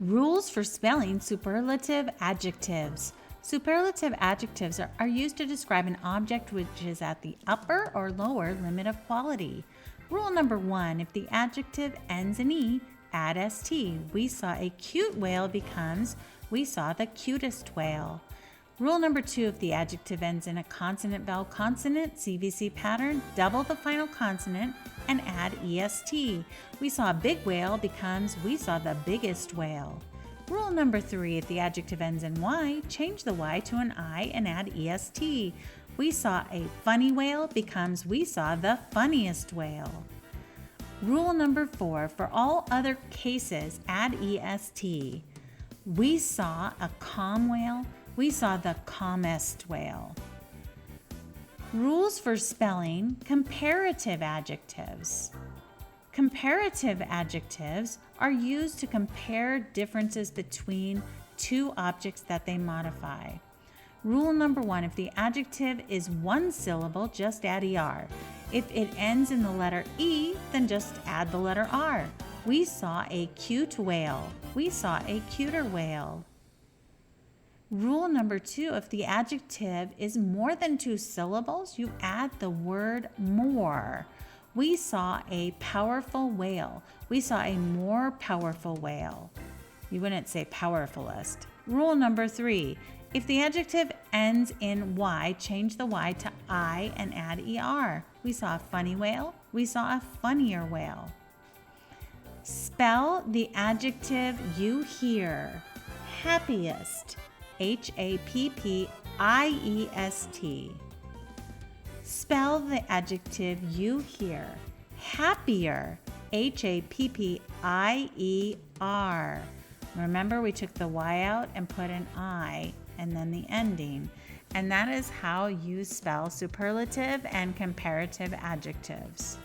Rules for spelling superlative adjectives. Superlative adjectives are used to describe an object which is at the upper or lower limit of quality. Rule number 1, if the adjective ends in E, add st. We saw a cute whale becomes we saw the cutest whale. Rule number 2, if the adjective ends in a consonant-vowel consonant CVC pattern, double the final consonant and add est. We saw a big whale becomes we saw the biggest whale. Rule number 3, if the adjective ends in y, change the y to an I and add est. We saw a funny whale becomes we saw the funniest whale. Rule number 4, for all other cases, add est. We saw a calm whale, we saw the calmest whale. Rules for spelling comparative adjectives. Comparative adjectives are used to compare differences between two objects that they modify. Rule number 1, if the adjective is one syllable, just add er. If it ends in the letter E, then just add the letter R. We saw a cute whale. We saw a cuter whale. Rule number 2, if the adjective is more than 2 syllables, you add the word more. We saw a powerful whale. We saw a more powerful whale. You wouldn't say powerfulest. Rule number 3, if the adjective ends in Y, change the Y to I and add er. We saw a funny whale. We saw a funnier whale. Spell the adjective you hear. Happiest. Happiest. Spell the adjective you hear. Happier. Happier. Remember, we took the Y out and put an I and then the ending. And that is how you spell superlative and comparative adjectives.